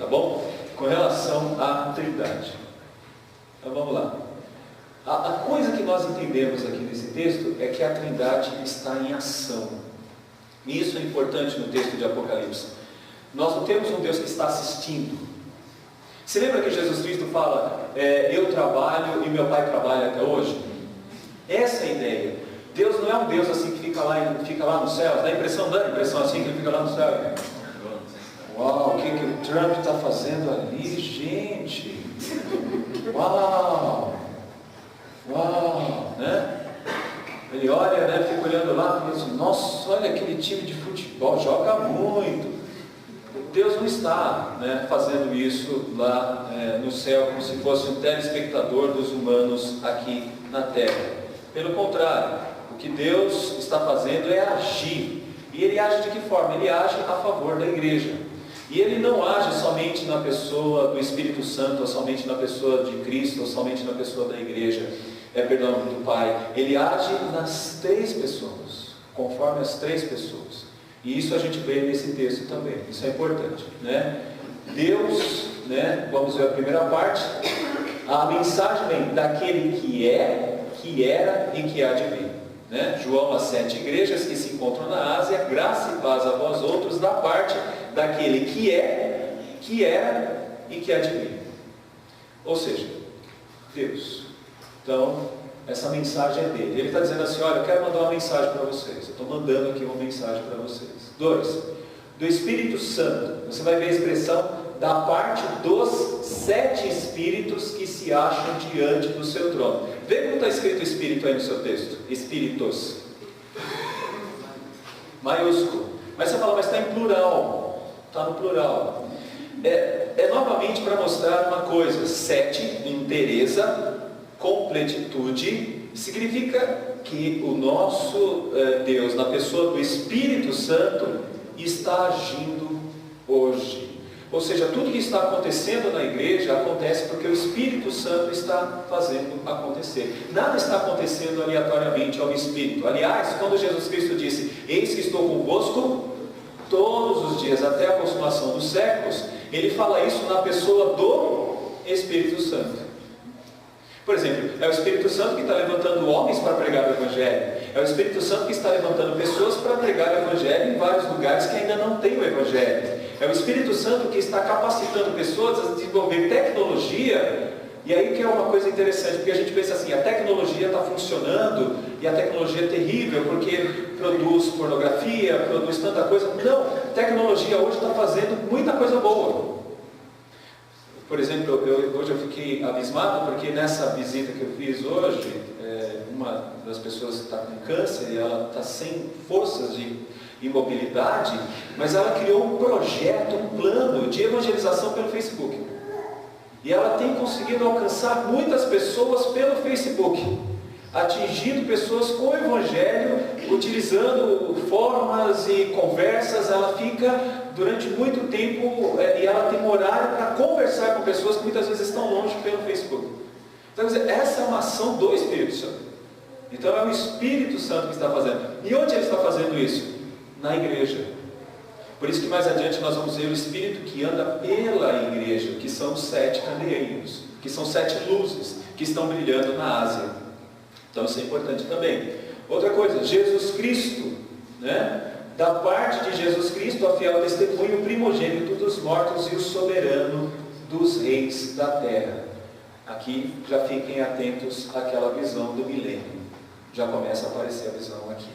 tá bom? Com relação à Trindade. Então vamos lá. A coisa que nós entendemos aqui nesse texto é que a Trindade está em ação. E isso é importante no texto de Apocalipse. Nós não temos um Deus que está assistindo. Você lembra que Jesus Cristo fala, eu trabalho e meu Pai trabalha até hoje? Essa é a ideia. Deus não é um Deus assim que fica lá no céu. Dá a impressão assim que ele fica lá no céu. Uau, o que o Trump está fazendo ali, gente? Uau, né? Ele olha, né, fica olhando lá e diz, nossa, olha aquele time de futebol, joga muito. Deus não está, né, fazendo isso lá no céu, como se fosse um telespectador dos humanos aqui na terra. Pelo contrário, o que Deus está fazendo é agir. E Ele age de que forma? Ele age a favor da igreja. E Ele não age somente na pessoa do Espírito Santo, ou somente na pessoa de Cristo, ou somente na pessoa da igreja, do Pai. Ele age nas três pessoas, conforme as três pessoas. E isso a gente vê nesse texto também. Isso é importante, né? Deus, né? Vamos ver a primeira parte. A mensagem vem daquele que é, que era e que há de vir, né? João, as 7 igrejas que se encontram na Ásia, graça e paz a vós outros, da parte daquele que é, que era e que há de vir. Ou seja, Deus. Então, essa mensagem é dele. Ele está dizendo assim, olha, eu quero mandar uma mensagem para vocês. Eu estou mandando aqui uma mensagem para vocês. 2. Do Espírito Santo. Você vai ver a expressão da parte dos 7 espíritos que se acham diante do seu trono. Vê como está escrito Espírito aí no seu texto. Espíritos. Maiúsculo. Mas você fala, mas está em plural. Está no plural. É novamente para mostrar uma coisa. 7, inteireza, completitude, significa que o nosso Deus, na pessoa do Espírito Santo, está agindo hoje. Ou seja, tudo que está acontecendo na igreja acontece porque o Espírito Santo está fazendo acontecer. Nada está acontecendo aleatoriamente ao Espírito. Aliás, quando Jesus Cristo disse, eis que estou convosco todos os dias até a consumação dos séculos, Ele fala isso na pessoa do Espírito Santo. Por exemplo, é o Espírito Santo que está levantando homens para pregar o Evangelho. É o Espírito Santo que está levantando pessoas para pregar o Evangelho em vários lugares que ainda não tem o Evangelho. É o Espírito Santo que está capacitando pessoas a desenvolver tecnologia. E aí que é uma coisa interessante, porque a gente pensa assim, a tecnologia está funcionando e a tecnologia é terrível porque produz pornografia, produz tanta coisa. Não, a tecnologia hoje está fazendo muita coisa boa. Por exemplo, hoje eu fiquei abismado porque nessa visita que eu fiz hoje, uma das pessoas está com câncer e ela está sem forças de imobilidade, mas ela criou um projeto, um plano de evangelização pelo Facebook. E ela tem conseguido alcançar muitas pessoas pelo Facebook, atingindo pessoas com o Evangelho, utilizando formas e conversas. Ela fica durante muito tempo e ela tem um horário para conversar com pessoas que muitas vezes estão longe pelo Facebook. Então, essa é uma ação do Espírito Santo. Então, é o Espírito Santo que está fazendo. E onde ele está fazendo isso? Na igreja. Por isso que mais adiante nós vamos ver o Espírito que anda pela igreja, que são os 7 candeeiros, que são 7 luzes que estão brilhando na Ásia. Então isso é importante também. Outra coisa, Jesus Cristo, né? Da parte de Jesus Cristo, a fiel testemunha, o primogênito dos mortos e o soberano dos reis da terra. Aqui já fiquem atentos àquela visão do milênio. Já começa a aparecer a visão aqui,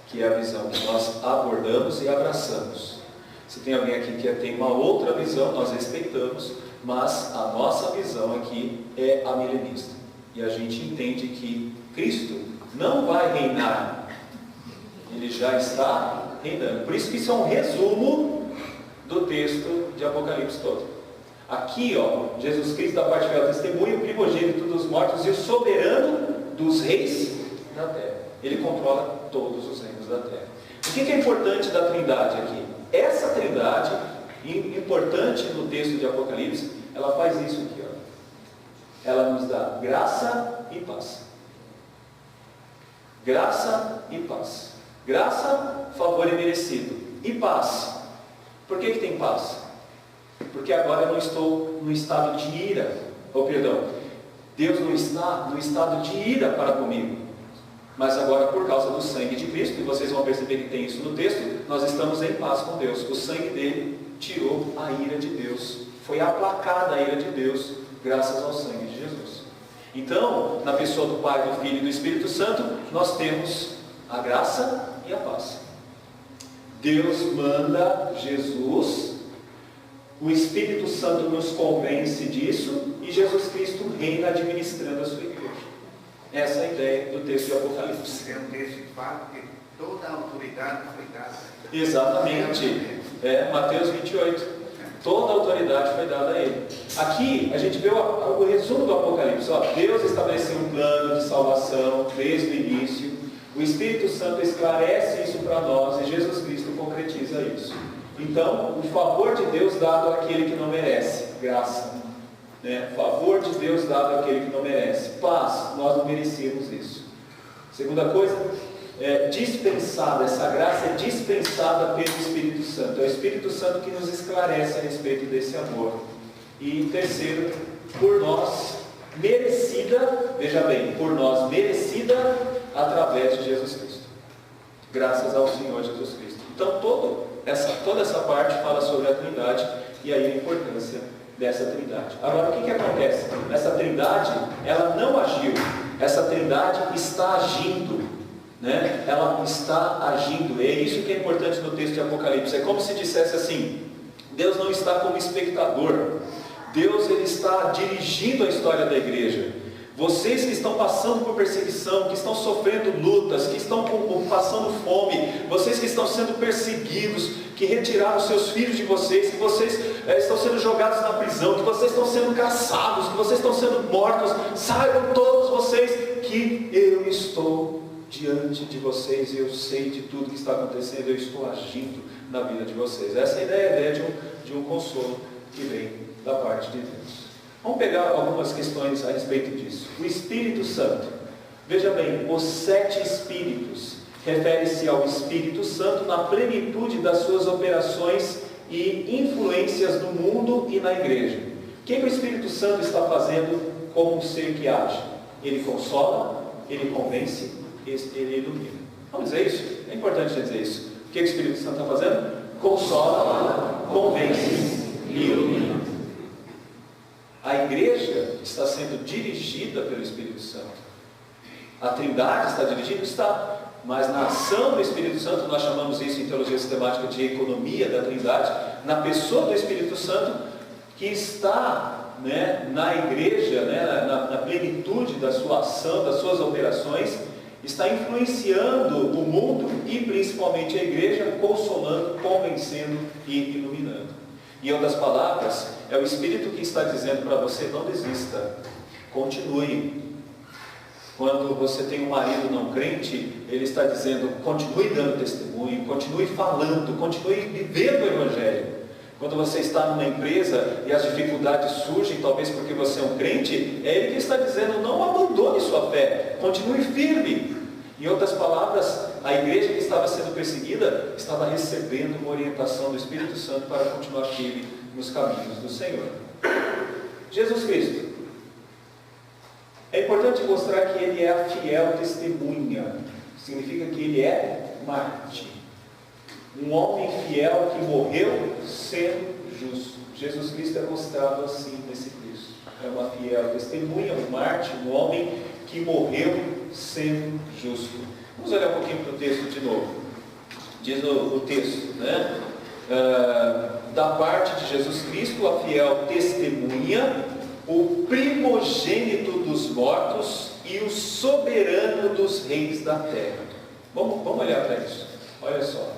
que é a visão que nós abordamos e abraçamos. Se tem alguém aqui que tem uma outra visão, nós respeitamos, mas a nossa visão aqui é a milenista. E a gente entende que Cristo não vai reinar, Ele já está reinando. Por isso que isso é um resumo do texto de Apocalipse todo. Aqui, ó, Jesus Cristo da parte fiel testemunha, o primogênito dos mortos e o soberano dos reis da terra. Ele controla todos os reinos da terra. O que é importante da Trindade aqui? Essa Trindade, importante no texto de Apocalipse, ela faz isso aqui, ó. Ela nos dá graça e paz. Graça e paz. Graça, favor imerecido. E paz. Por que tem paz? Porque agora eu não estou no estado de ira. Ou perdão, Deus não está no estado de ira para comigo. Mas agora, por causa do sangue de Cristo, e vocês vão perceber que tem isso no texto, nós estamos em paz com Deus. O sangue dele tirou a ira de Deus. Foi aplacada a ira de Deus, graças ao sangue de Jesus. Então, na pessoa do Pai, do Filho e do Espírito Santo, nós temos a graça e a paz. Deus manda Jesus, o Espírito Santo nos convence disso, e Jesus Cristo reina administrando a sua igreja. Essa é a ideia do texto de Apocalipse. É um texto que fala que toda a autoridade foi dada. Exatamente. Mateus 28. Toda a autoridade foi dada a ele. Aqui a gente vê o resumo do Apocalipse. Deus estabeleceu um plano de salvação desde o início. O Espírito Santo esclarece isso para nós e Jesus Cristo concretiza isso. Então, o favor de Deus dado àquele que não merece. Graça. Favor de Deus dado àquele que não merece. Paz, nós não merecíamos isso. Segunda coisa, dispensada, essa graça é dispensada pelo Espírito Santo. É o Espírito Santo que nos esclarece a respeito desse amor. E terceiro, por nós merecida, veja bem, por nós merecida através de Jesus Cristo. Graças ao Senhor Jesus Cristo. Então toda essa parte fala sobre a Trindade e aí a importância dessa Trindade. Agora o que acontece? Essa Trindade, ela não agiu. Essa Trindade está agindo. Ela está agindo. É isso que é importante no texto de Apocalipse. É como se dissesse assim: Deus não está como espectador. Deus ele está dirigindo a história da igreja. Vocês que estão passando por perseguição, que estão sofrendo lutas, que estão passando fome, vocês que estão sendo perseguidos, que retiraram seus filhos de vocês, que vocês estão sendo jogados na prisão, que vocês estão sendo caçados, que vocês estão sendo mortos, saibam todos vocês que eu estou diante de vocês, eu sei de tudo que está acontecendo, eu estou agindo na vida de vocês. Essa é a ideia de um consolo que vem da parte de Deus. Vamos pegar algumas questões a respeito disso. O Espírito Santo. Veja bem, os 7 Espíritos refere-se ao Espírito Santo na plenitude das suas operações e influências no mundo e na igreja. O que o Espírito Santo está fazendo como um ser que age? Ele consola, ele convence, ele ilumina. Vamos dizer isso? É importante dizer isso. O que o Espírito Santo está fazendo? Consola, convence e ilumina. A igreja está sendo dirigida pelo Espírito Santo. A Trindade está dirigida? Está. Mas na ação do Espírito Santo, nós chamamos isso em teologia sistemática de economia da Trindade, na pessoa do Espírito Santo, que está na igreja, na plenitude da sua ação, das suas operações, está influenciando o mundo e principalmente a igreja, consolando, convencendo e iluminando. Em outras palavras, é o Espírito que está dizendo para você: não desista, continue. Quando você tem um marido não crente, ele está dizendo: continue dando testemunho, continue falando, continue vivendo o Evangelho. Quando você está numa empresa e as dificuldades surgem, talvez porque você é um crente, é ele que está dizendo: não abandone sua fé, continue firme. Em outras palavras, a igreja que estava sendo perseguida estava recebendo uma orientação do Espírito Santo para continuar firme nos caminhos do Senhor. Jesus Cristo. É importante mostrar que ele é a fiel testemunha. Significa que ele é mártir. Um homem fiel que morreu sendo justo. Jesus Cristo é mostrado assim nesse texto. É uma fiel testemunha, um mártir, um homem que morreu sendo justo. Vamos olhar um pouquinho para o texto de novo. Diz o texto, da parte de Jesus Cristo, a fiel testemunha, o primogênito dos mortos e o soberano dos reis da terra. Vamos olhar para isso. Olha só.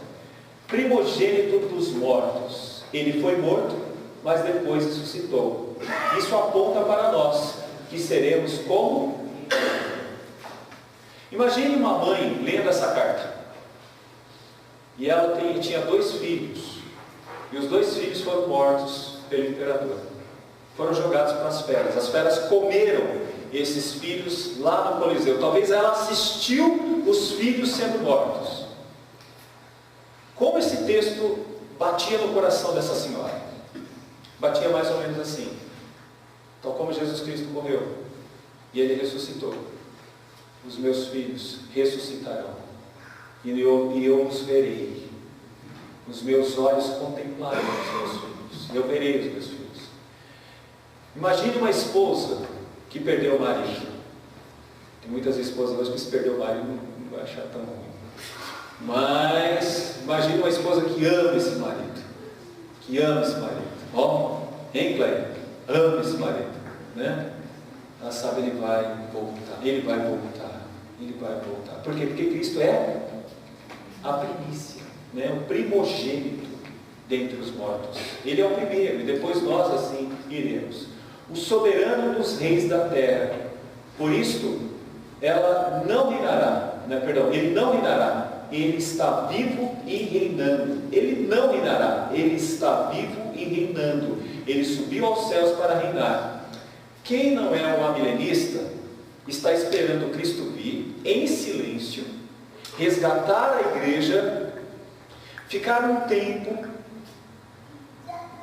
Primogênito dos mortos. Ele foi morto, mas depois ressuscitou. Isso aponta para nós, que seremos como? Imagine uma mãe lendo essa carta. E ela tinha 2 filhos. E os 2 filhos foram mortos pelo imperador. Foram jogados para as feras. As feras comeram esses filhos lá no Coliseu. Talvez ela assistiu os filhos sendo mortos. Como esse texto batia no coração dessa senhora? batia mais ou menos assim: tal como Jesus Cristo morreu e Ele ressuscitou, os meus filhos ressuscitarão, e eu os verei, os meus olhos contemplarão os meus filhos, eu verei os meus filhos. Imagine uma esposa que perdeu o marido. Tem muitas esposas hoje que se perdeu o marido não vai achar tão ruim. Mas imagine uma esposa que ama esse marido. Que ama esse marido. Ó, hein, Cleia? Ama esse marido, né? Ela sabe, ele vai voltar. Ele vai voltar. Ele vai voltar. Por quê? Porque Cristo é a primícia, né? O primogênito dentre os mortos. Ele é o primeiro, e depois nós assim iremos. O soberano dos reis da terra. Por isto, ela não reinará, né? Perdão, ele não reinará. Ele está vivo e reinando. Ele não reinará. Ele está vivo e reinando. Ele subiu aos céus para reinar. Quem não é um amilenista está esperando Cristo vir em silêncio, resgatar a igreja, ficar um tempo,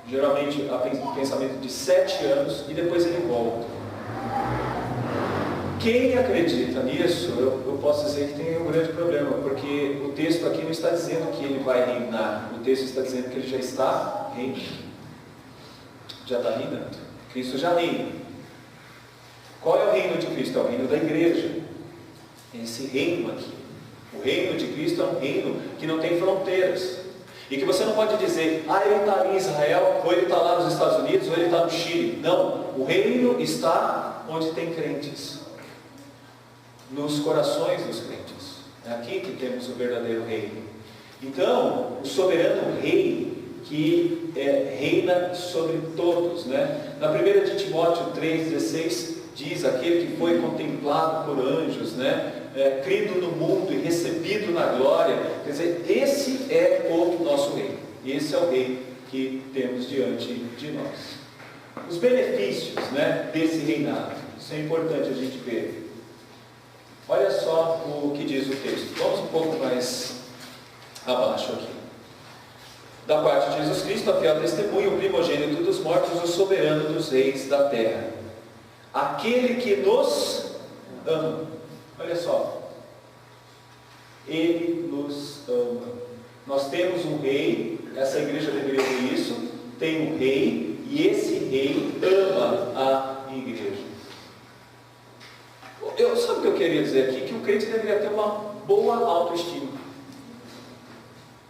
geralmente a pensamento de 7 anos, e depois ele volta. Quem acredita nisso, eu posso dizer que tem um grande problema, porque o texto aqui não está dizendo que ele vai reinar, o texto está dizendo que ele já está reinando. Já está reinando. Cristo já reina. Qual é o reino de Cristo? É o reino da igreja. Esse reino aqui. O reino de Cristo é um reino que não tem fronteiras. E que você não pode dizer, ele está ali em Israel, ou ele está lá nos Estados Unidos, ou ele está no Chile. Não, o reino está onde tem crentes. Nos corações dos crentes. É aqui que temos o verdadeiro reino. Então, o soberano rei que reina sobre todos, né? Na 1 de Timóteo 3,16 diz: aquele que foi contemplado por anjos, né? Crido no mundo e recebido na glória. Quer dizer, esse é o nosso rei. Esse é o rei que temos diante de nós. Os benefícios, né, desse reinado. Isso é importante a gente ver. Olha só o que diz o texto. Vamos um pouco mais abaixo aqui. Da parte de Jesus Cristo, a fiel testemunha, o primogênito dos mortos, o soberano dos reis da terra. Aquele que nos ama. Olha só. Ele nos ama. Nós temos um rei, essa igreja deveria ter isso, tem um rei, e esse rei ama a igreja. Sabe o que eu queria dizer aqui? Que o crente deveria ter uma boa autoestima.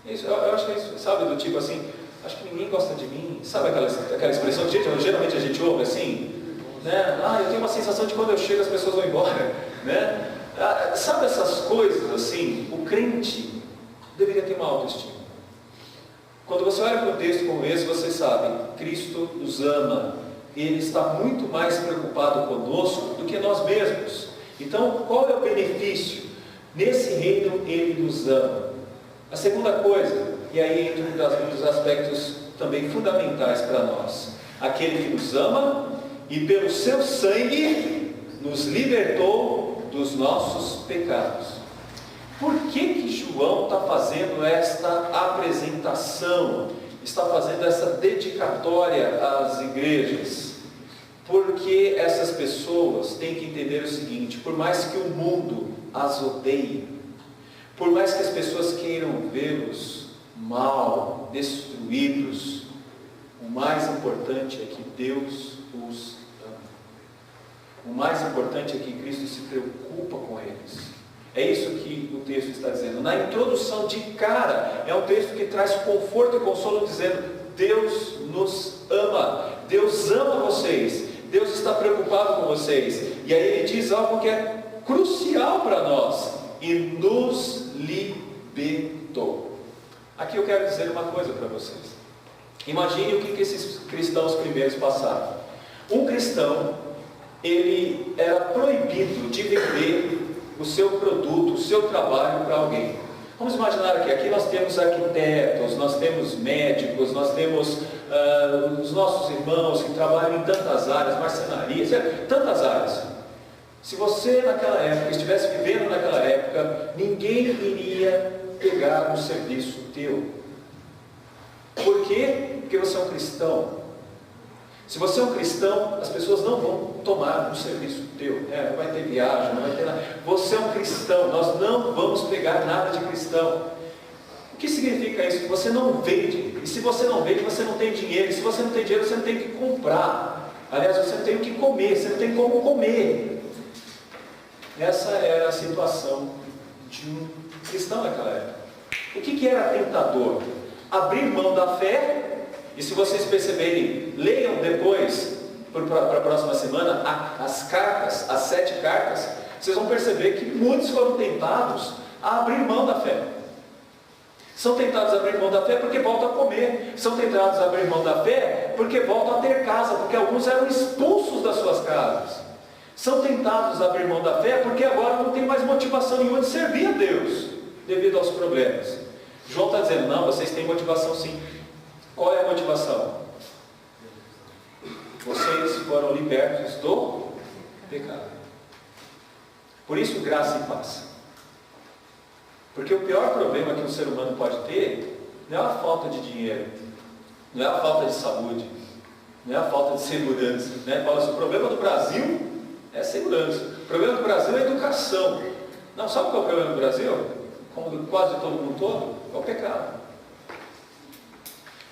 Isso, eu acho que é isso, sabe, do tipo assim, acho que ninguém gosta de mim. Sabe aquela expressão que geralmente a gente ouve assim? Né? Eu tenho uma sensação de quando eu chego as pessoas vão embora. Né? Sabe essas coisas assim? O crente deveria ter uma autoestima. Quando você olha para um texto como esse, você sabe, Cristo nos ama. Ele está muito mais preocupado conosco do que nós mesmos. Então, qual é o benefício? Nesse reino, Ele nos ama. A segunda coisa, e aí entra um dos aspectos também fundamentais para nós: aquele que nos ama e pelo seu sangue nos libertou dos nossos pecados. Por que João está fazendo esta apresentação, está fazendo essa dedicatória às igrejas? Porque essas pessoas têm que entender o seguinte: por mais que o mundo as odeie, por mais que as pessoas queiram vê-los mal, destruídos, o mais importante é que Deus os ama. O mais importante é que Cristo se preocupa com eles. É isso que o texto está dizendo. Na introdução, de cara, é um texto que traz conforto e consolo, dizendo: Deus nos ama, Deus ama vocês, Deus está preocupado com vocês. E aí ele diz algo que é crucial para nós: e nos libertou. Aqui eu quero dizer uma coisa para vocês. Imagine o que esses cristãos primeiros passaram. Um cristão, ele era proibido de vender o seu produto, o seu trabalho para alguém. Vamos imaginar que aqui nós temos arquitetos, nós temos médicos, nós temos os nossos irmãos que trabalham em tantas áreas, marcenarias, tantas áreas. Se você naquela época estivesse vivendo naquela época, ninguém iria pegar um serviço teu. Por quê? Porque você é um cristão. Se você é um cristão, as pessoas não vão tomar um serviço teu, não vai ter viagem, não vai ter nada. Você é um cristão, nós não vamos pegar nada de cristão. O que significa isso? Que você não vende, e se você não vende, você não tem dinheiro, e se você não tem dinheiro, você não tem o que comprar. Aliás, você não tem o que comer, você não tem como comer. Essa era a situação de um cristão naquela época. O que era tentador? Abrir mão da fé. E se vocês perceberem, leiam depois, para a próxima semana, as cartas, as 7 cartas, vocês vão perceber que muitos foram tentados a abrir mão da fé. São tentados a abrir mão da fé porque voltam a comer. São tentados a abrir mão da fé porque voltam a ter casa, porque alguns eram expulsos das suas casas. São tentados a abrir mão da fé porque agora não tem mais motivação nenhuma de servir a Deus, devido aos problemas. João está dizendo, não, vocês têm motivação sim. Qual é a motivação? Vocês foram libertos do pecado. Por isso, graça e paz. Porque o pior problema que um ser humano pode ter não é a falta de dinheiro, não é a falta de saúde, não é a falta de segurança. Fala assim, o problema do Brasil é segurança. O problema do Brasil é educação. Não, sabe qual é o problema do Brasil? Como quase todo mundo todo? É o pecado.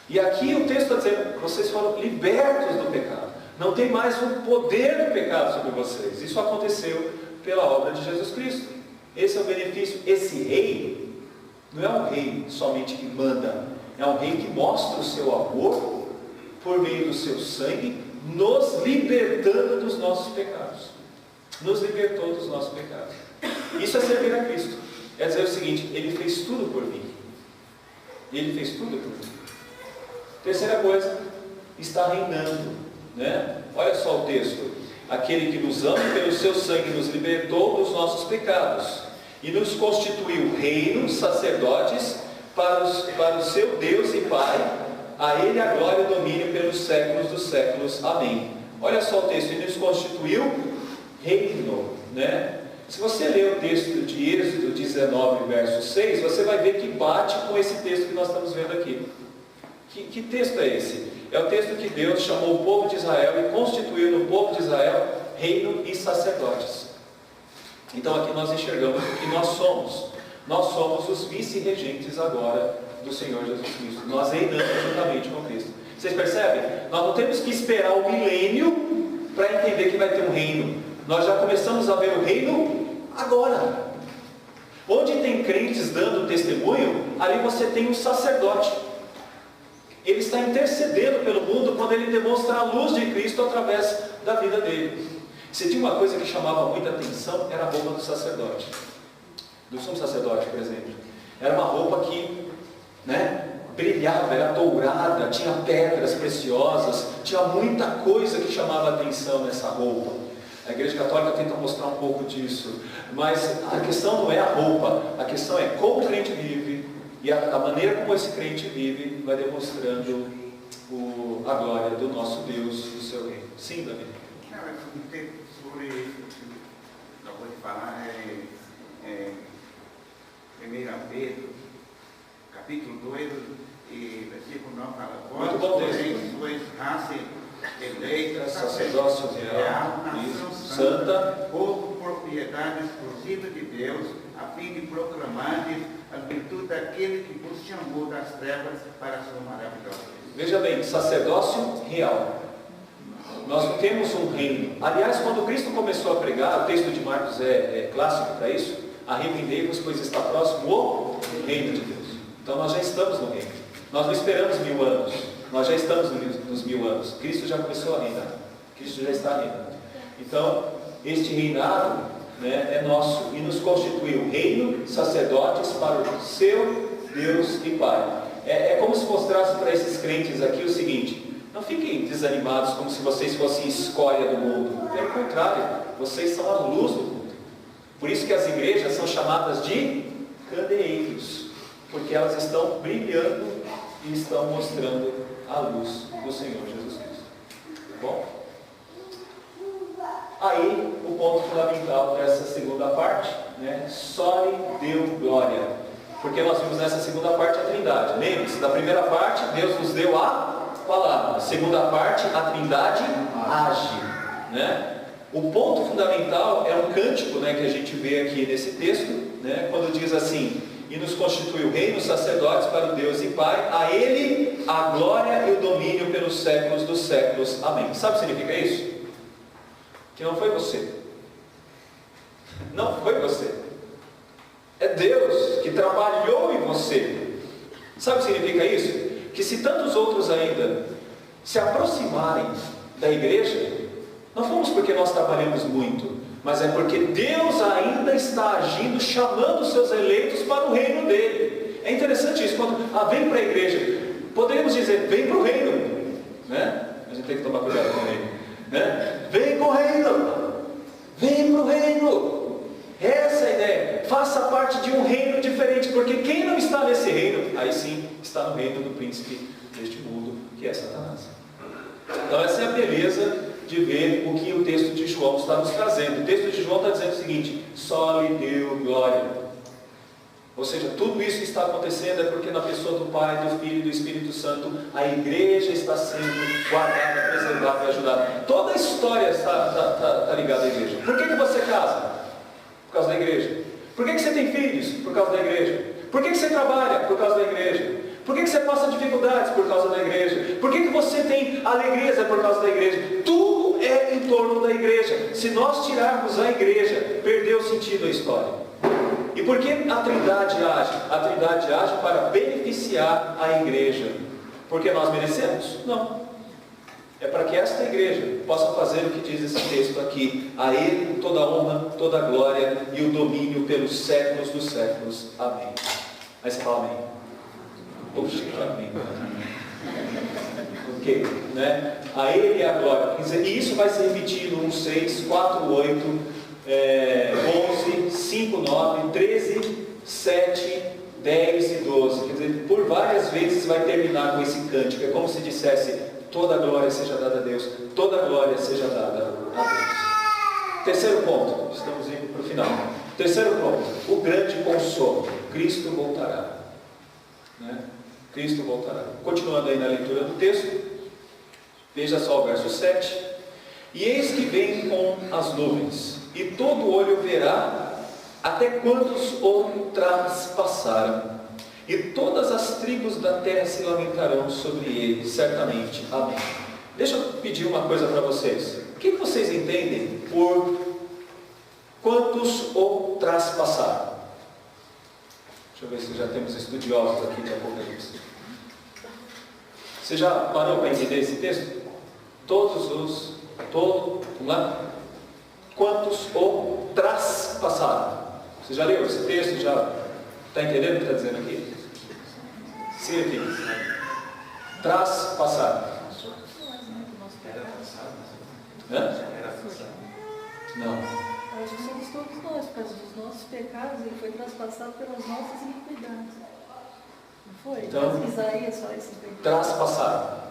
E aqui o texto está dizendo, vocês foram libertos do pecado. Não tem mais o poder do pecado sobre vocês. Isso aconteceu pela obra de Jesus Cristo. Esse é o benefício. Esse rei não é um rei somente que manda, é um rei que mostra o seu amor por meio do seu sangue, nos libertando dos nossos pecados. Nos libertou dos nossos pecados. Isso é servir a Cristo. É dizer o seguinte, Ele fez tudo por mim. Ele fez tudo por mim. Terceira coisa, está reinando. Olha só o texto. Aquele que nos ama pelo seu sangue nos libertou dos nossos pecados e nos constituiu reino, sacerdotes para o seu Deus e Pai. A Ele a glória e o domínio pelos séculos dos séculos. Amém. Olha só o texto. Ele nos constituiu reino. Se você ler o texto de Êxodo 19, verso 6, você vai ver que bate com esse texto que nós estamos vendo aqui. Que texto é esse? É o texto que Deus chamou o povo de Israel e constituiu no povo de Israel reino e sacerdotes. Então aqui nós enxergamos o que nós somos. Nós somos os vice-regentes agora do Senhor Jesus Cristo. Nós reinamos juntamente com Cristo. Vocês percebem? Nós não temos que esperar o milênio para entender que vai ter um reino. Nós já começamos a ver o reino agora. Onde tem crentes dando testemunho, ali você tem um sacerdote. Ele está intercedendo pelo mundo quando ele demonstra a luz de Cristo através da vida dele. Se tinha uma coisa que chamava muita atenção, era a roupa do sacerdote. Do sumo sacerdote, por exemplo. Era uma roupa que brilhava, era dourada, tinha pedras preciosas, tinha muita coisa que chamava atenção nessa roupa. A Igreja Católica tenta mostrar um pouco disso. Mas a questão não é a roupa, a questão é como o crente vive. E a maneira como esse crente vive vai demonstrando a glória do nosso Deus, do seu reino. Sim, Davi? Não, um texto sobre isso que acabou de falar, 1 Pedro, capítulo 2, e versículo 9 fala, muito bom texto. Sois raça eleita, sacerdócio real, nação santa, povo, propriedade exclusiva de Deus, a fim de proclamar as virtudes daquele que vos chamou das trevas para a sua maravilhosa. Veja bem, sacerdócio real. Nós não temos um reino. Aliás, quando Cristo começou a pregar, o texto de Marcos é clássico para isso. Arrependei-vos, pois está próximo o reino de Deus. Então nós já estamos no reino. Nós não esperamos 1000 anos. Nós já estamos nos 1000 anos. Cristo já começou a reinar. Cristo já está reinando. Então, este reinado é nosso e nos constituiu reino, sacerdotes para o seu Deus e Pai. É como se mostrasse para esses crentes aqui o seguinte: não fiquem desanimados como se vocês fossem escória do mundo. Pelo contrário, vocês são a luz do mundo. Por isso que as igrejas são chamadas de candeeiros, porque elas estão brilhando e estão mostrando a luz do Senhor Jesus Cristo. Tá bom? Aí, o ponto fundamental dessa segunda parte, só lhe deu glória. Porque nós vimos nessa segunda parte a Trindade. Lembre-se, da primeira parte, Deus nos deu a palavra. Segunda parte, a Trindade age, né? O ponto fundamental é um cântico, né, que a gente vê aqui nesse texto, né, quando diz assim: e nos constituiu reino, sacerdotes para o Deus e Pai, a Ele a glória e o domínio pelos séculos dos séculos. Amém. Sabe o que significa isso? Que não foi você. Não foi você. É Deus que trabalhou em você. Sabe o que significa isso? Que se tantos outros ainda se aproximarem da igreja, não fomos porque nós trabalhamos muito, mas é porque Deus ainda está agindo, chamando os seus eleitos para o reino dele. É interessante isso, quando vem para a igreja, poderíamos dizer, vem para o reino, né? A gente tem que tomar cuidado com o reino, né? Vem com o reino, vem para o reino. Essa é a ideia. Faça parte de um reino diferente, porque quem não está nesse reino, aí sim está no reino do príncipe deste mundo, que é Satanás. Então essa é a beleza de ver o que o texto de João está nos trazendo. O texto de João está dizendo o seguinte: só lhe deu glória. Ou seja, tudo isso que está acontecendo é porque na pessoa do Pai, do Filho e do Espírito Santo, a igreja está sendo guardada, preservada e ajudada. Toda a história está ligada à igreja. Por que você casa? Por causa da igreja. Por que você tem filhos? Por causa da igreja. Por que você trabalha? Por causa da igreja. Por que você passa dificuldades? Por causa da igreja. Por que você tem alegrias? É por causa da igreja. Tudo é em torno da igreja. Se nós tirarmos a igreja, perdeu o sentido a história. E por que a Trindade age? A Trindade age para beneficiar a igreja. Porque nós merecemos? Não. É para que esta igreja possa fazer o que diz esse texto aqui: a Ele toda a honra, toda a glória e o domínio pelos séculos dos séculos. Amém. Aí você fala amém. Poxa, amém. Ok, né? A Ele é a glória. E isso vai se repetir no 1, 6, 4, 8, 11, 5, 9, 13, 7, 10 e 12. Quer dizer, por várias vezes vai terminar com esse cântico. É como se dissesse: toda a glória seja dada a Deus, toda a glória seja dada a Deus. Terceiro ponto, estamos indo para o final. Terceiro ponto, o grande consolo: Cristo voltará, né? Cristo voltará. Continuando aí na leitura do texto, veja só o verso 7. E eis que vem com as nuvens, e todo olho verá, até quantos o traspassaram, e todas as tribos da terra se lamentarão sobre ele, certamente. Amém. Deixa eu pedir uma coisa para vocês. O que vocês entendem por quantos o traspassaram? Deixa eu ver se já temos estudiosos aqui de Apocalipse. Você já parou para entender esse texto? Vamos lá? Quantos o traspassaram? Você já leu esse texto? Já está entendendo o que está dizendo aqui? Significa traspassaram. Não. Acho que somos todos nós, por causa dos nossos pecados, ele foi traspassado pelas nossas iniquidades. Não foi? Então, Isaías só esse pecado. Traspassado.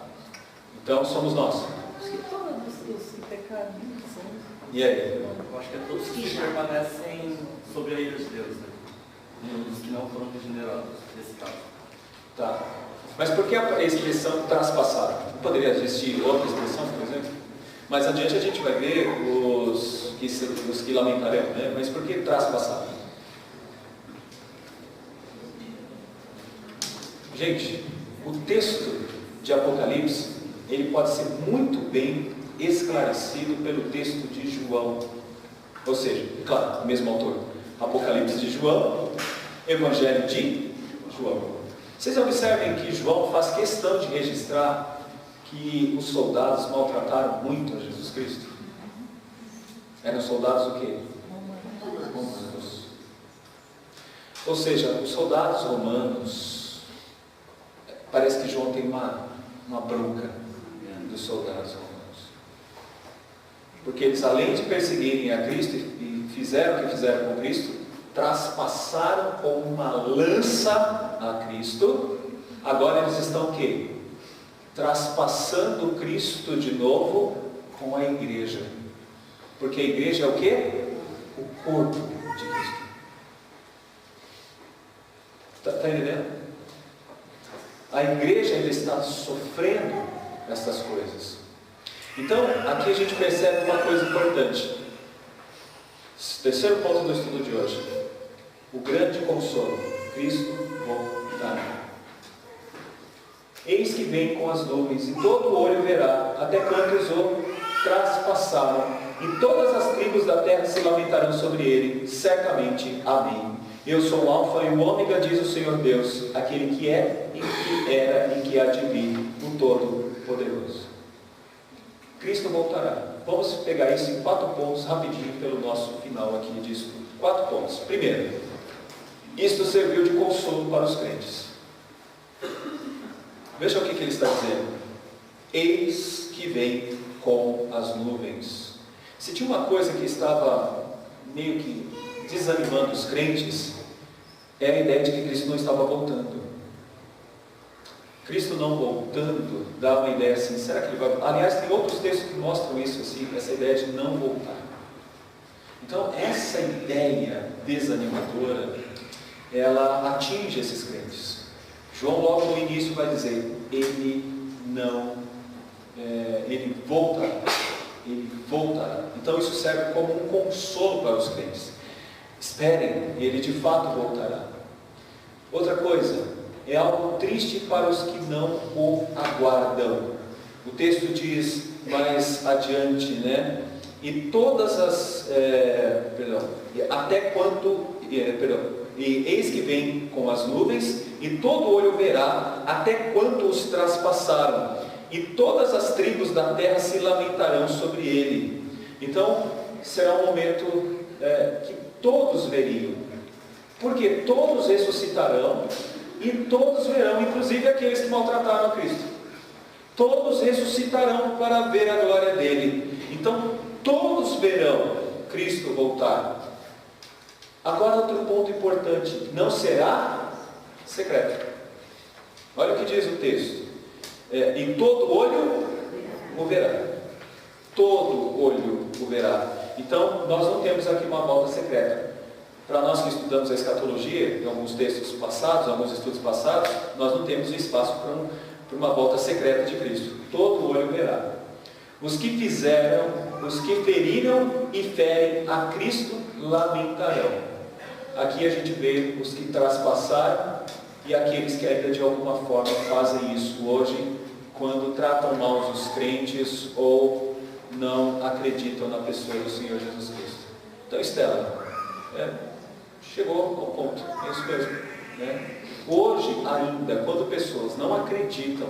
Então somos nós. Acho que todos os pecados são. E aí? Eu acho que é todos que permanecem sobre a ira de Deus, né? Os que não foram regenerados, nesse caso. Tá. Mas por que a expressão traspassado? Não poderia existir outra expressão, por exemplo? Mais adiante a gente vai ver os que lamentarão, né? Mas por que traspassado? Gente, o texto de Apocalipse, ele pode ser muito bem esclarecido pelo texto de João. Ou seja, claro, o mesmo autor. Apocalipse de João, Evangelho de João. Vocês observem que João faz questão de registrar que os soldados maltrataram muito a Jesus Cristo. Eram soldados o quê? Romanos. Ou seja, os soldados romanos, parece que João tem uma bronca dos soldados romanos. Porque eles, além de perseguirem a Cristo e fizeram o que fizeram com Cristo, traspassaram com uma lança a Cristo. Agora eles estão o quê? Traspassando Cristo de novo com a igreja. Porque a igreja é o quê? O corpo de Cristo. Está entendendo? A igreja ainda está sofrendo estas coisas. Então, aqui a gente percebe uma coisa importante. Terceiro ponto do estudo de hoje. O grande consolo. Cristo voltará. Eis que vem com as nuvens, e todo olho verá, até quantos o traspassaram, e todas as tribos da terra se lamentarão sobre ele, certamente. Amém. Eu sou o Alfa e o Ômega, diz o Senhor Deus, aquele que é, e que era, e que há de vir, o Todo-Poderoso. Cristo voltará. Vamos pegar isso em 4 pontos, rapidinho, pelo nosso final aqui de estudo. 4 pontos. Primeiro, isto serviu de consolo para os crentes. Veja o que ele está dizendo. Eis que vem com as nuvens. Se tinha uma coisa que estava meio que desanimando os crentes, é a ideia de que Cristo não estava voltando. Cristo não voltando dá uma ideia assim, será que ele vai... Aliás, tem outros textos que mostram isso, assim, essa ideia de não voltar. Então, essa ideia desanimadora, ela atinge esses crentes. João logo no início vai dizer, ele voltará. Ele voltará. Então isso serve como um consolo para os crentes. Esperem, ele de fato voltará. Outra coisa, é algo triste para os que não o aguardam. O texto diz mais adiante, né? E todas as... E eis que vem com as nuvens, e todo olho verá, até quanto os traspassaram, e todas as tribos da terra se lamentarão sobre ele. Então, será um momento que todos veriam, porque todos ressuscitarão, e todos verão, inclusive aqueles que maltrataram a Cristo. Todos ressuscitarão para ver a glória dele. Então, todos verão Cristo voltar. Agora, outro ponto importante, não será secreto. Olha o que diz o texto. E todo olho o verá. Todo olho o verá. Então, nós não temos aqui uma volta secreta. Para nós que estudamos a escatologia, em alguns textos passados, alguns estudos passados, nós não temos espaço para uma volta secreta de Cristo. Todo olho verá. Os que fizeram, os que feriram e ferem a Cristo lamentarão. Aqui a gente vê os que traspassaram e aqueles que ainda de alguma forma fazem isso hoje, quando tratam mal os crentes ou não acreditam na pessoa do Senhor Jesus Cristo. Então, Estela, chegou ao ponto, é isso mesmo. Né? Hoje ainda, quando pessoas não acreditam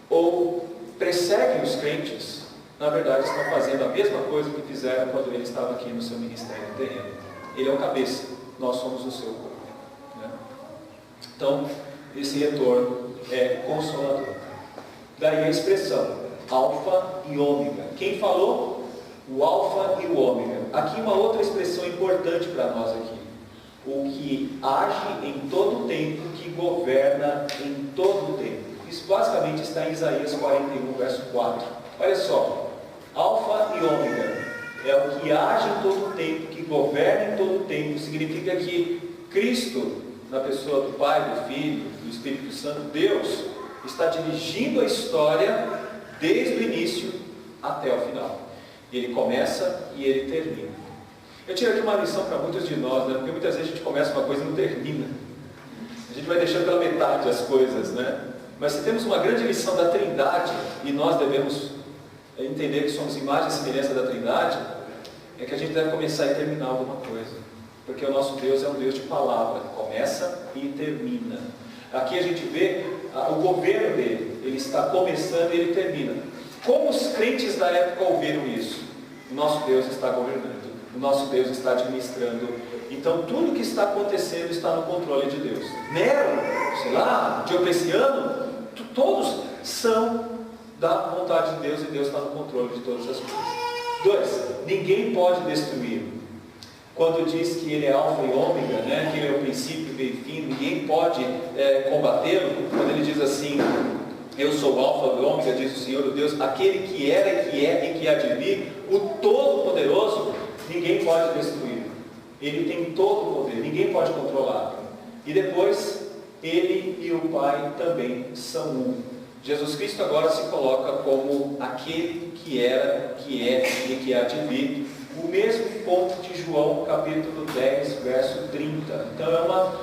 ou perseguem os crentes, na verdade estão fazendo a mesma coisa que fizeram quando ele estava aqui no seu ministério terreno. Ele é o cabeça, nós somos o seu corpo. Né? Então, esse retorno é consolador. Daí a expressão Alfa e Ômega. Quem falou? O Alfa e o Ômega. Aqui uma outra expressão importante para nós aqui. O que age em todo o tempo, que governa em todo o tempo. Isso basicamente está em Isaías 41, verso 4. Olha só, Alfa e Ômega é o que age em todo o tempo, que governa em todo o tempo. Significa que Cristo, na pessoa do Pai, do Filho, do Espírito Santo, Deus, está dirigindo a história desde o início até o final. Ele começa e ele termina. Eu tiro aqui uma lição para muitos de nós, né? Porque muitas vezes a gente começa uma coisa e não termina. A gente vai deixando pela metade as coisas, né? Mas se temos uma grande lição da Trindade, e nós devemos entender que somos imagem e semelhança da Trindade, é que a gente deve começar e terminar alguma coisa. Porque o nosso Deus é um Deus de palavra, começa e termina. Aqui a gente vê o governo dele, ele está começando e ele termina. Como os crentes da época ouviram isso? O nosso Deus está governando, o nosso Deus está administrando. Então tudo que está acontecendo está no controle de Deus. Nero, sei lá, Diocleciano, todos são da vontade de Deus e Deus está no controle de todas as coisas. 2. Ninguém pode destruir. Quando diz que ele é alfa e ômega, né, que ele é o princípio, meio e fim, ninguém pode combatê-lo. Quando ele diz assim, eu sou o alfa e ômega, diz o Senhor, o Deus, aquele que era, que é e que há de vir, o Todo-Poderoso, ninguém pode destruir. Ele tem todo o poder, ninguém pode controlar. E depois, ele e o Pai também são um. Jesus Cristo agora se coloca como aquele que era, que é e que há de vir. O mesmo ponto de João capítulo 10, verso 30. Então é uma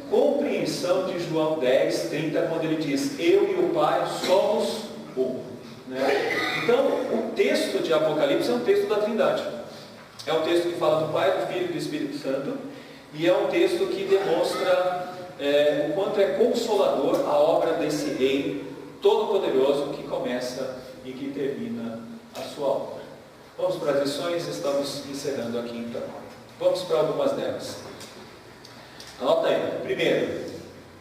compreensão de João 10, 30, quando ele diz: eu e o Pai somos um. Né? Então o texto de Apocalipse é um texto da Trindade. É um texto que fala do Pai, do Filho e do Espírito Santo. E é um texto que demonstra o quanto é consolador a obra desse Rei Todo-Poderoso que começa e que termina a sua obra. Vamos para as lições, estamos encerrando aqui então. Vamos para algumas delas. Anota aí. Primeiro,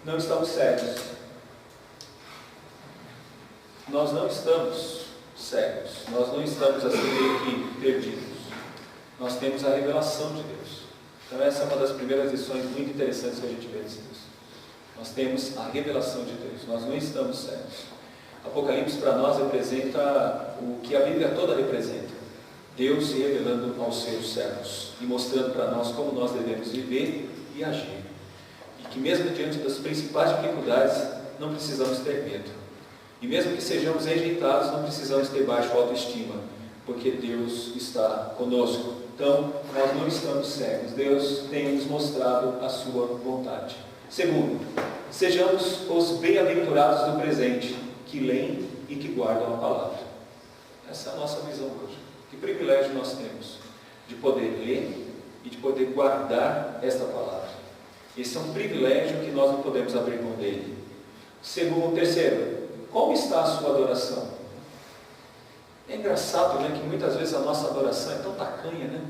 não estamos cegos. Nós não estamos cegos. Nós não estamos assim meio que perdidos. Nós temos a revelação de Deus. Então essa é uma das primeiras lições muito interessantes que a gente vê nesse texto. Nós temos a revelação de Deus. Nós não estamos cegos. Apocalipse para nós representa o que a Bíblia toda representa. Deus se revelando aos seus servos e mostrando para nós como nós devemos viver e agir. E que mesmo diante das principais dificuldades, não precisamos ter medo. E mesmo que sejamos rejeitados, não precisamos ter baixa autoestima, porque Deus está conosco. Então, nós não estamos cegos. Deus tem nos mostrado a sua vontade. Segundo, sejamos os bem-aventurados do presente, que leem e que guardam a palavra. Essa é a nossa visão hoje. Que privilégio nós temos de poder ler e de poder guardar esta palavra. Esse é um privilégio que nós não podemos abrir mão dele. Segundo, terceiro, como está a sua adoração? É engraçado, né, que muitas vezes a nossa adoração é tão tacanha, né?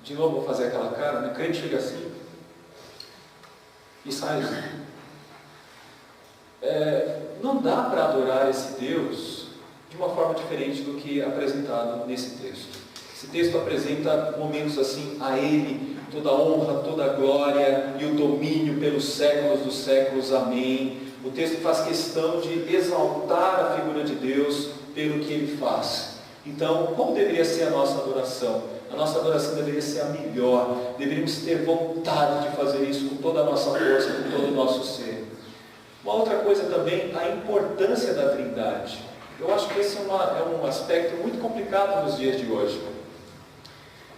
De novo vou fazer aquela cara, né? O crente chega assim e sai assim. Não dá para adorar esse Deus de uma forma diferente do que apresentado nesse texto. Esse texto apresenta momentos assim, a Ele toda a honra, toda a glória e o domínio pelos séculos dos séculos, amém. O texto faz questão de exaltar a figura de Deus pelo que Ele faz. Então, como deveria ser a nossa adoração? A nossa adoração deveria ser a melhor. Deveríamos ter vontade de fazer isso com toda a nossa força, com todo o nosso ser. Uma outra coisa também, a importância da Trindade. Eu acho que esse é um aspecto muito complicado nos dias de hoje.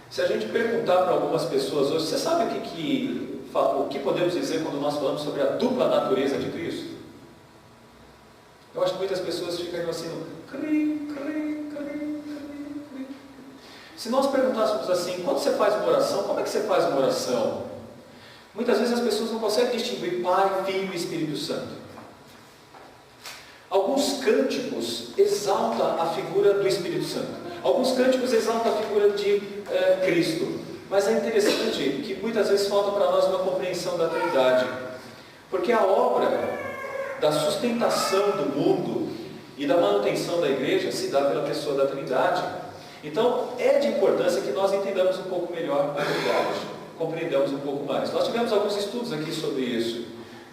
Se a gente perguntar para algumas pessoas hoje, você sabe o que podemos dizer quando nós falamos sobre a dupla natureza de Cristo? Eu acho que muitas pessoas ficam assim, cri. Se nós perguntássemos assim, quando você faz uma oração, como é que você faz uma oração? Muitas vezes as pessoas não conseguem distinguir Pai, Filho e Espírito Santo. Alguns cânticos exaltam a figura do Espírito Santo. Alguns cânticos exaltam a figura de Cristo. Mas é interessante que muitas vezes falta para nós uma compreensão da Trindade. Porque a obra da sustentação do mundo e da manutenção da igreja se dá pela pessoa da Trindade. Então é de importância que nós entendamos um pouco melhor a Trindade, compreendamos um pouco mais. Nós tivemos alguns estudos aqui sobre isso,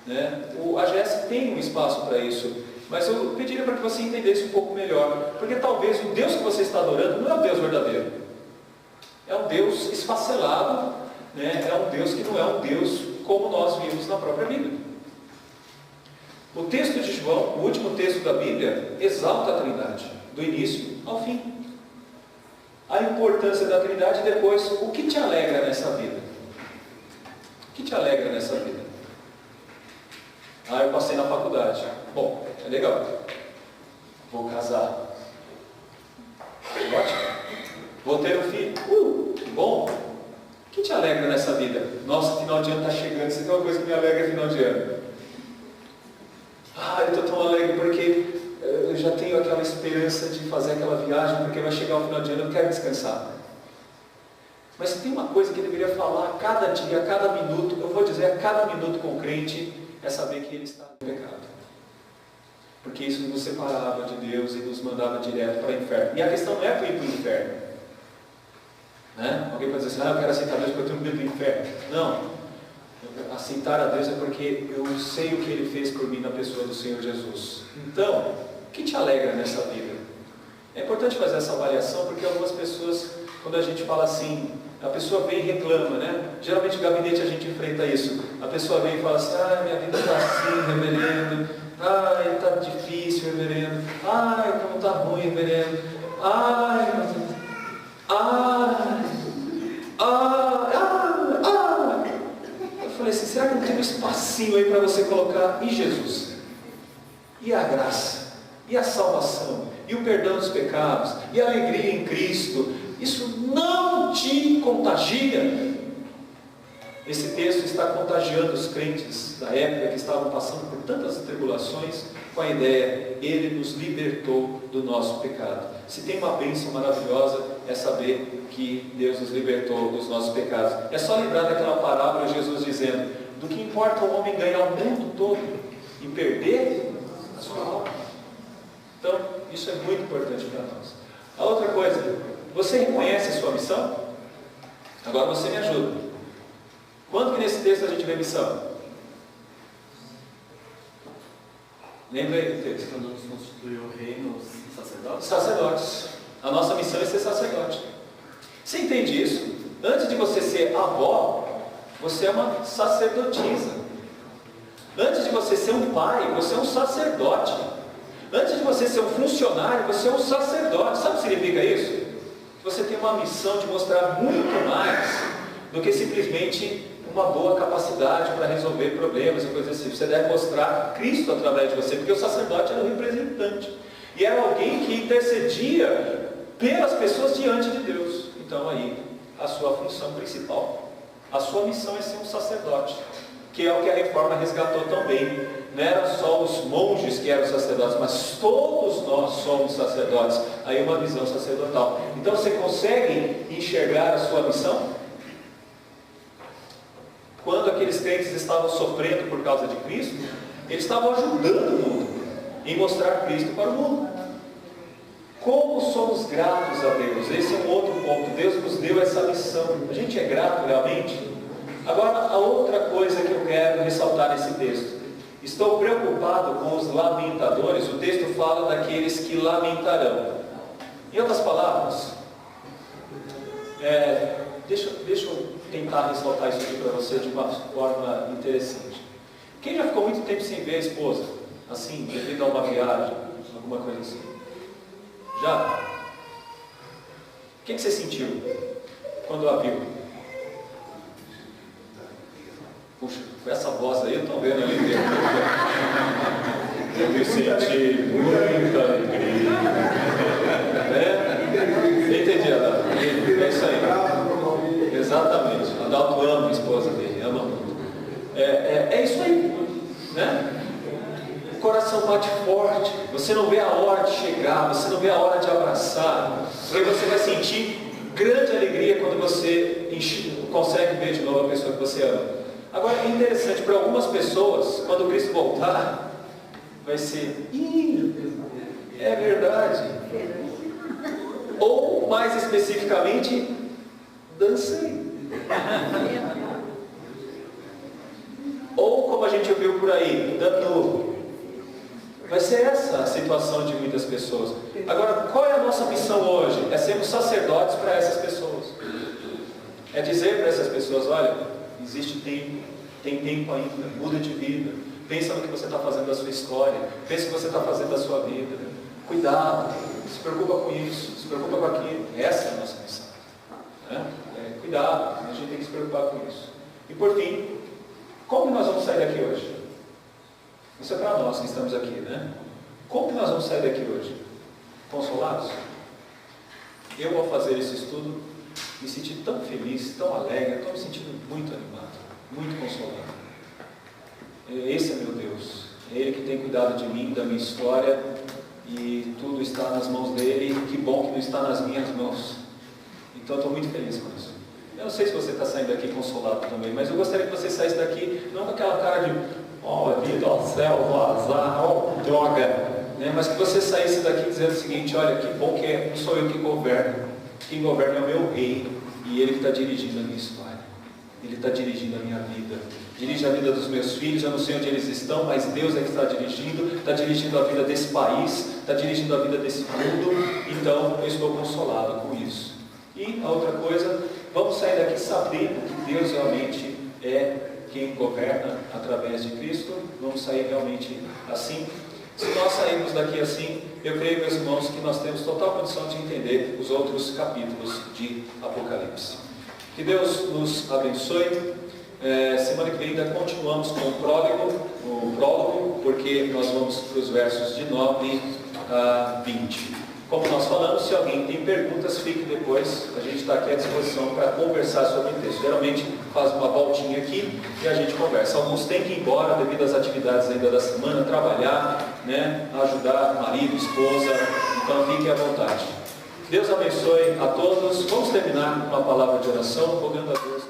né? O AGS tem um espaço para isso, mas eu pediria para que você entendesse um pouco melhor, porque talvez o Deus que você está adorando não é o Deus verdadeiro, é um Deus esfacelado, né? É um Deus que não é um Deus como nós vimos na própria Bíblia. O texto de João, o último texto da Bíblia, exalta a Trindade, do início ao fim. A importância da Trindade e depois, o que te alegra nessa vida? O que te alegra nessa vida? Eu passei na faculdade. Bom, é legal. Vou casar. Ótimo. Vou ter um filho. Que bom. O que te alegra nessa vida? Nossa, final de ano está chegando. Isso é uma coisa que me alegra final de ano. Eu estou tão alegre porque eu já tenho aquela esperança de fazer aquela viagem, porque vai chegar o final de ano, eu quero descansar. Mas tem uma coisa que eu deveria falar a cada dia, a cada minuto, eu vou dizer a cada minuto com o crente, é saber que ele está no pecado. Porque isso nos separava de Deus e nos mandava direto para o inferno. E a questão não é para ir para o inferno. Né? Alguém pode dizer assim, eu quero aceitar Deus porque eu tenho medo do inferno. Não. Aceitar a Deus é porque eu sei o que Ele fez por mim na pessoa do Senhor Jesus. Então, o que te alegra nessa vida? É importante fazer essa avaliação, porque algumas pessoas, quando a gente fala assim, a pessoa vem e reclama, né? Geralmente no gabinete a gente enfrenta isso. A pessoa vem e fala assim, minha vida está assim, reverendo, reverendo. Ai, meu Deus. Ai. Eu falei assim, será que não tem um espacinho aí para você colocar? E Jesus? E a graça? E a salvação? E o perdão dos pecados? E a alegria em Cristo? Isso não te contagia? Esse texto está contagiando os crentes da época que estavam passando por tantas tribulações com a ideia, Ele nos libertou do nosso pecado. Se tem uma bênção maravilhosa é saber que Deus nos libertou dos nossos pecados. É só lembrar daquela parábola de Jesus dizendo, do que importa o homem ganhar o mundo todo e perder a sua alma. Então, isso é muito importante para nós. A outra coisa, você reconhece a sua missão? Agora você me ajuda. Quando que nesse texto a gente vê missão? Lembra aí do texto? Quando nos constituiu reinos e sacerdotes? Sacerdotes. A nossa missão é ser sacerdote. Você entende isso? Antes de você ser avó, você é uma sacerdotisa. Antes de você ser um pai, você é um sacerdote. Antes de você ser um funcionário, você é um sacerdote. Sabe o que significa isso? Você tem uma missão de mostrar muito mais do que simplesmente uma boa capacidade para resolver problemas e coisas assim. Você deve mostrar Cristo através de você, porque o sacerdote era o representante. E era alguém que intercedia pelas pessoas diante de Deus. Então aí, a sua função principal, a sua missão é ser um sacerdote, que é o que a reforma resgatou também. Não eram só os monges que eram sacerdotes, mas todos nós somos sacerdotes. Aí uma visão sacerdotal. Então você consegue enxergar a sua missão? Quando aqueles crentes estavam sofrendo por causa de Cristo, eles estavam ajudando o mundo em mostrar Cristo para o mundo. Como somos gratos a Deus? Esse é um outro ponto. Deus nos deu essa missão. A gente é grato realmente? Agora, a outra coisa que eu quero ressaltar nesse texto. Estou preocupado com os lamentadores. O texto fala daqueles que lamentarão. Em outras palavras, deixa eu tentar ressaltar isso aqui para você de uma forma interessante. Quem já ficou muito tempo sem ver a esposa? Assim, devido a uma viagem, alguma coisa assim? Já? O que você sentiu quando a viu? Puxa, com essa voz aí eu estou vendo ali dentro. Eu senti muita alegria. Entendi, Adalto. É isso aí. Exatamente. Adalto ama a esposa dele, ama muito. É isso aí, né? O coração bate forte, você não vê a hora de chegar, você não vê a hora de abraçar, porque você vai sentir grande alegria quando você consegue ver de novo a pessoa que você ama. Agora é interessante, para algumas pessoas, quando Cristo voltar, vai ser, é verdade. Ou mais especificamente, dancei. Ou como a gente ouviu por aí, dando. Vai ser essa a situação de muitas pessoas. Agora, qual é a nossa missão hoje? É sermos sacerdotes para essas pessoas. É dizer para essas pessoas, olha, existe tempo, tem tempo ainda, muda de vida. Pensa no que você está fazendo da sua história, pensa no que você está fazendo da sua vida. Cuidado, se preocupa com isso, se preocupa com aquilo. Essa é a nossa missão. Cuidado, a gente tem que se preocupar com isso. E por fim, como que nós vamos sair daqui hoje? Isso é para nós que estamos aqui, né? Como que nós vamos sair daqui hoje? Consolados? Eu, ao fazer esse estudo, me senti tão feliz, tão alegre, estou me sentindo muito animado, muito consolado. Esse é meu Deus, é Ele que tem cuidado de mim, da minha história, e tudo está nas mãos dEle. Que bom que não está nas minhas mãos. Então estou muito feliz com isso. Eu não sei se você está saindo daqui consolado também, mas eu gostaria que você saísse daqui não com aquela cara de vida, céu, azar, droga, né? Mas que você saísse daqui dizendo o seguinte: olha, que bom que não sou eu que governo, quem governa é o meu rei, e Ele que está dirigindo a minha história, Ele está dirigindo a minha vida, dirige a vida dos meus filhos. Eu não sei onde eles estão, mas Deus é que está dirigindo a vida desse país, está dirigindo a vida desse mundo. Então eu estou consolado com isso. E a outra coisa, vamos sair daqui sabendo que Deus realmente é quem governa através de Cristo. Vamos sair realmente assim. Se nós sairmos daqui assim, eu creio, meus irmãos, que nós temos total condição de entender os outros capítulos de Apocalipse. Que Deus nos abençoe. Semana que vem ainda continuamos com o prólogo, porque nós vamos para os versos de 9 a 20. Como nós falamos, se alguém tem perguntas, fique depois, a gente está aqui à disposição para conversar sobre o texto. Geralmente faz uma voltinha aqui e a gente conversa. Alguns têm que ir embora devido às atividades ainda da semana, trabalhar, né, ajudar marido, esposa, então fiquem à vontade. Deus abençoe a todos. Vamos terminar com uma palavra de oração, rogando a Deus